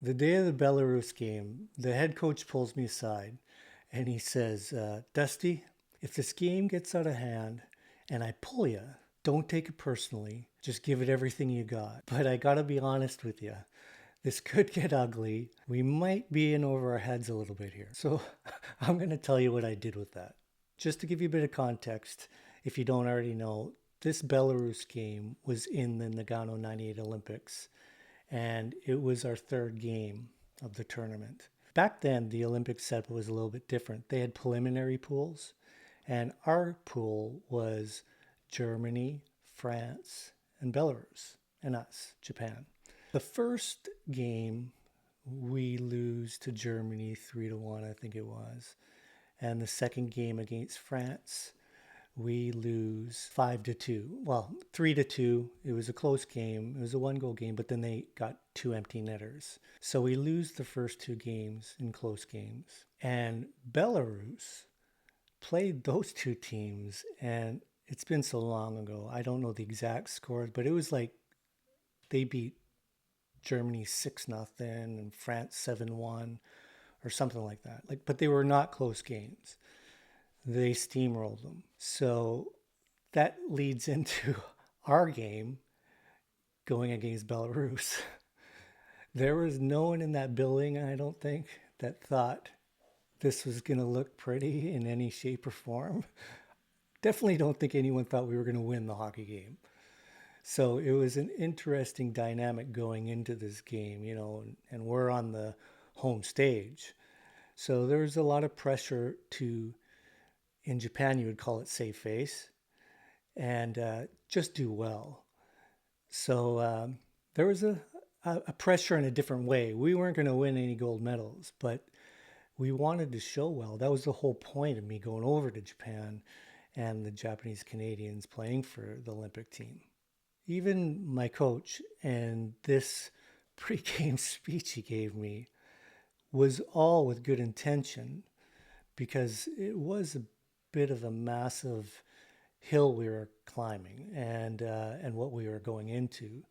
The day of the Belarus game, the head coach pulls me aside and he says, Dusty, if this game gets out of hand and I pull you, don't take it personally. Just give it everything you got. But I got to be honest with you. This could get ugly. We might be in over our heads a little bit here. So I'm going to tell you what I did with that. Just to give you a bit of context, if you don't already know, this Belarus game was in the Nagano 98 Olympics, and it was our third game of the tournament. Back then, the Olympic setup was a little bit different. They had preliminary pools, and our pool was Germany, France, and Belarus, and us, Japan. The first game, we lose to Germany 3-1, I think it was. And the second game against France, we lose 5-2. Well, 3-2. It was a close game. It was a one goal game, but then they got two empty netters. So we lose the first two games in close games. And Belarus played those two teams, and it's been so long ago. I don't know the exact scores, but it was like they beat Germany 6-0 and France 7-1 or something like that. Like, but they were not close games. They steamrolled them. So that leads into our game going against Belarus. There was no one in that building, I don't think, that thought this was going to look pretty in any shape or form. Definitely don't think anyone thought we were going to win the hockey game. So it was an interesting dynamic going into this game, and we're on the home stage. So there was a lot of pressure to, in Japan, you would call it save face and just do well. So there was a pressure in a different way. We weren't going to win any gold medals, but we wanted to show well. That was the whole point of me going over to Japan and the Japanese Canadians playing for the Olympic team. Even my coach and this pre-game speech he gave me was all with good intention because it was a bit of a massive hill we were climbing and what we were going into.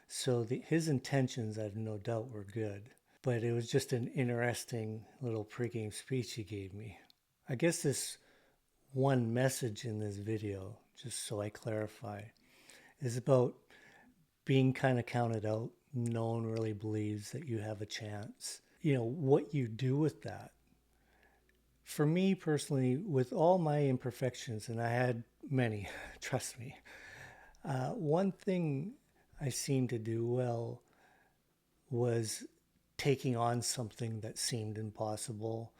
So his intentions, I have no doubt, were good. But it was just an interesting little pregame speech he gave me. I guess this one message in this video, just so I clarify, is about being kind of counted out. No one really believes that you have a chance. What you do with that. For me personally, with all my imperfections, and I had many, trust me, one thing I seemed to do well was taking on something that seemed impossible,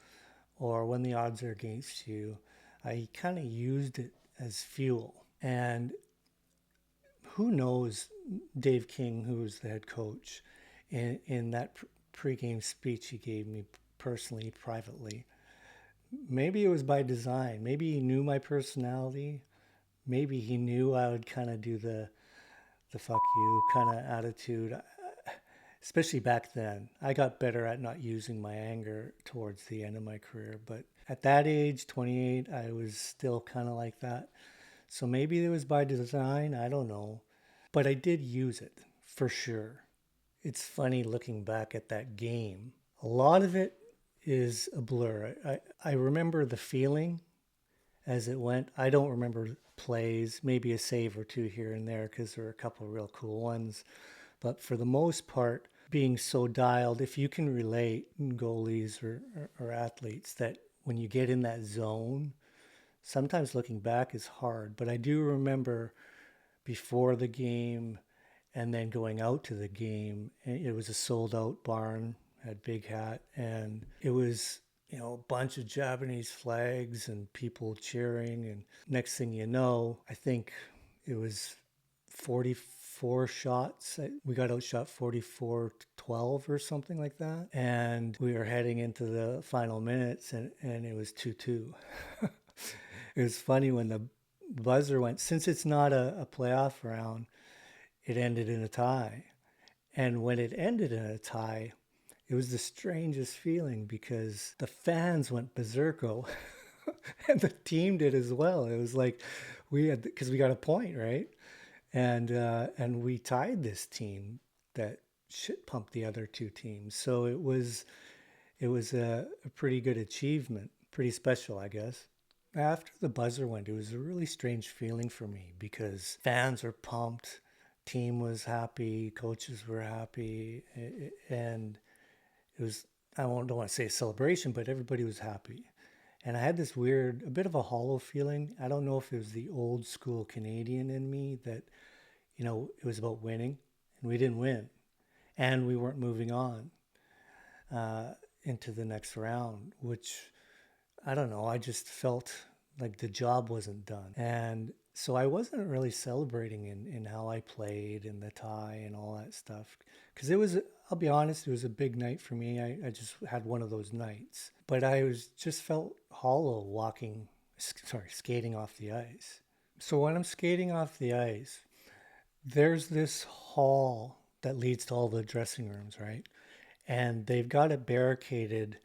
or when the odds are against you, I kind of used it as fuel. And who knows, Dave King, who was the head coach, in that pregame speech he gave me personally, privately, maybe it was by design. Maybe he knew my personality. Maybe he knew I would kind of do the fuck you kind of attitude, especially back then. I got better at not using my anger towards the end of my career, but at that age, 28, I was still kind of like that. So maybe it was by design, I don't know. But I did use it for sure. It's funny looking back at that game. A lot of it is a blur. I remember the feeling as it went. I don't remember plays, maybe a save or two here and there because there were a couple of real cool ones. But for the most part, being so dialed, if you can relate, goalies or athletes, that when you get in that zone, sometimes looking back is hard. But I do remember before the game and then going out to the game, it was a sold out barn at Big Hat, and it was a bunch of Japanese flags and people cheering. And next thing you know, I think it was 44 shots. We got outshot 44-12 or something like that. And we were heading into the final minutes, and it was 2-2. It was funny when the buzzer went, since it's not a playoff round, it ended in a tie. And when it ended in a tie, it was the strangest feeling because the fans went berserko and the team did as well. It was like because we got a point, right? And we tied this team that shit pumped the other two teams. So it was a pretty good achievement, pretty special, I guess. After the buzzer went, it was a really strange feeling for me because fans were pumped, team was happy, coaches were happy, and it was, don't want to say a celebration, but everybody was happy. And I had this weird, a bit of a hollow feeling. I don't know if it was the old school Canadian in me that, it was about winning, and we didn't win, and we weren't moving on uh, into the next round, which I don't know. I just felt like the job wasn't done. And so I wasn't really celebrating in how I played and the tie and all that stuff. Because I'll be honest, it was a big night for me. I just had one of those nights. But I was just felt hollow skating off the ice. So when I'm skating off the ice, there's this hall that leads to all the dressing rooms, right? And they've got it barricaded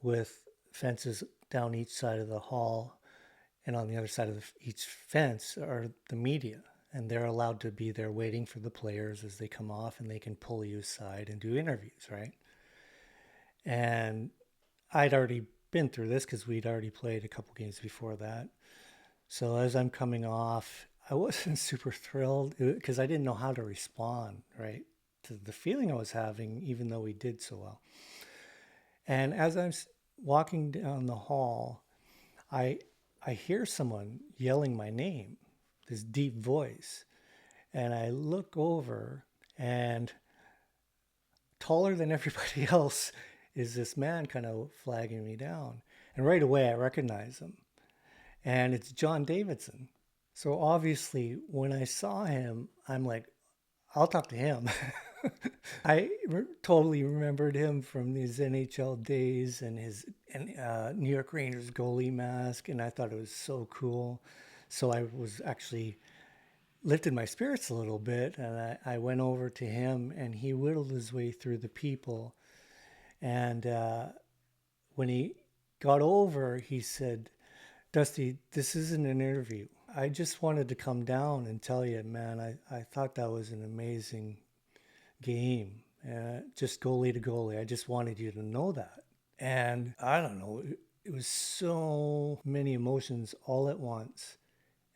with fences down each side of the hall, and on the other side of each fence are the media, and they're allowed to be there waiting for the players as they come off, and they can pull you aside and do interviews, right? And I'd already been through this because we'd already played a couple games before that. So as I'm coming off, I wasn't super thrilled because I didn't know how to respond, right, to the feeling I was having, even though we did so well. And as I'm walking down the hall, I I hear someone yelling my name, this deep voice, and I look over, and taller than everybody else is this man kind of flagging me down. And right away I recognize him. And it's John Davidson. So obviously when I saw him, I'm like, I'll talk to him. Totally remembered him from his NHL days and his New York Rangers goalie mask, and I thought it was so cool. So I was actually lifted my spirits a little bit, and I went over to him, and he whittled his way through the people. And when he got over, he said, "Dusty, this isn't an interview. I just wanted to come down and tell you, man, I thought that was an amazing game, just goalie to goalie. I just wanted you to know that." And I don't know, it was so many emotions all at once.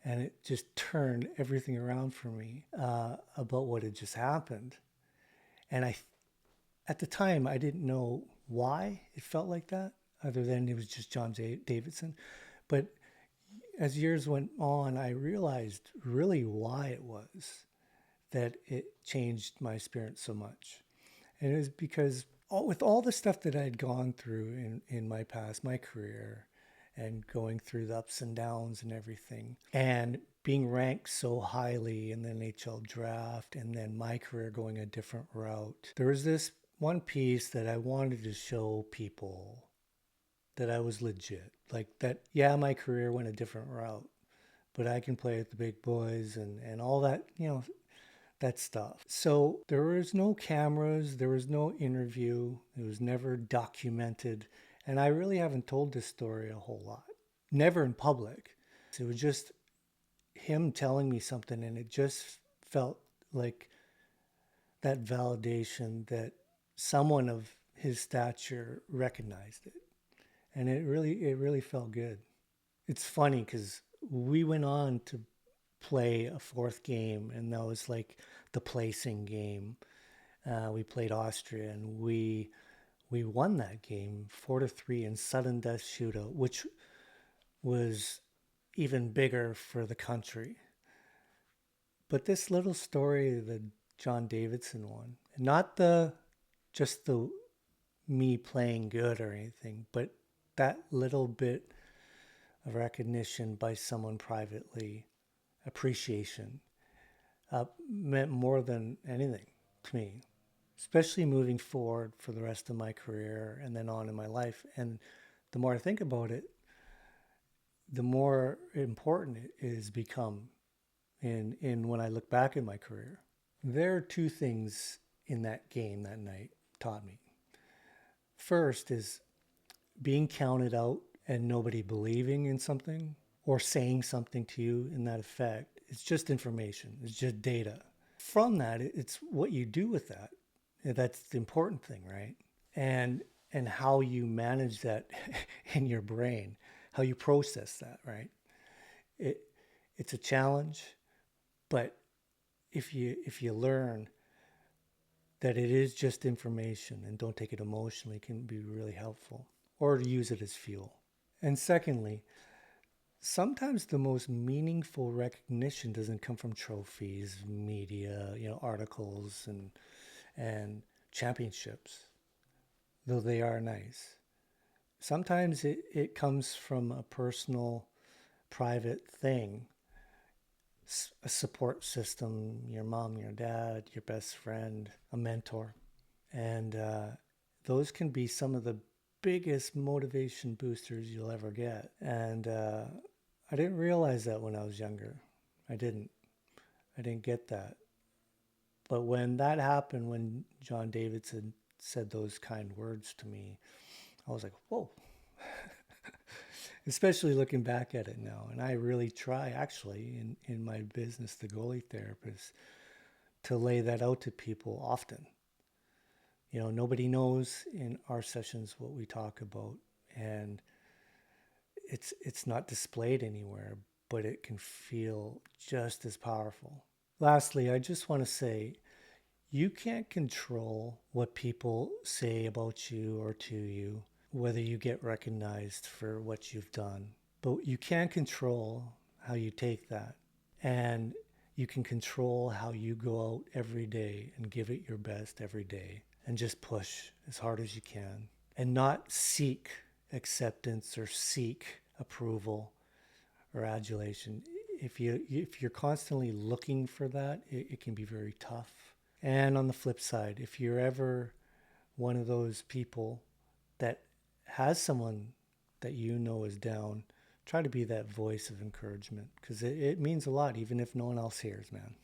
And it just turned everything around for me about what had just happened. And at the time, I didn't know why it felt like that, other than it was just John Davidson. But as years went on, I realized really why it was that it changed my spirit so much. And it was because with all the stuff that I'd gone through in my past, my career, and going through the ups and downs and everything, and being ranked so highly in the NHL draft, and then my career going a different route, there was this one piece that I wanted to show people that I was legit. Like that, yeah, my career went a different route, but I can play with the big boys and all that, that stuff. So there was no cameras, there was no interview, it was never documented. And I really haven't told this story a whole lot, never in public. It was just him telling me something, and it just felt like that validation that someone of his stature recognized it. And it really felt good. It's funny because we went on to play a fourth game, and that was like the placing game. We played Austria, and we won that game 4-3 in sudden death shootout, which was even bigger for the country. But this little story, the John Davidson one, not the just the me playing good or anything, but that little bit of recognition by someone privately, appreciation, meant more than anything to me, especially moving forward for the rest of my career and then on in my life. And the more I think about it, the more important it has become in when I look back at my career. There are two things in that game that night taught me. First is being counted out and nobody believing in something or saying something to you in that effect. It's just information, it's just data. From that, it's what you do with that That's the important thing, right? And and how you manage that in your brain, how you process that, right? It it's a challenge, but if you learn that it is just information and don't take it emotionally, it can be really helpful, or use it as fuel. And secondly, sometimes the most meaningful recognition doesn't come from trophies, media, articles and championships, though they are nice. Sometimes it comes from a personal, private thing, a support system, your mom, your dad, your best friend, a mentor. And those can be some of the biggest motivation boosters you'll ever get. And I didn't realize that when I was younger. I didn't. I didn't get that. But when that happened, when John Davidson said those kind words to me, I was like, whoa. Especially looking back at it now. And I really try, actually, in my business, the goalie therapist, to lay that out to people often. Nobody knows in our sessions what we talk about, and it's not displayed anywhere, but it can feel just as powerful. Lastly, I just want to say you can't control what people say about you or to you, whether you get recognized for what you've done. But you can control how you take that. And you can control how you go out every day and give it your best every day and just push as hard as you can and not seek acceptance or seek approval or adulation. If you're constantly looking for that, it can be very tough. And on the flip side, if you're ever one of those people that has someone that you know is down, try to be that voice of encouragement, because it means a lot, even if no one else hears, man.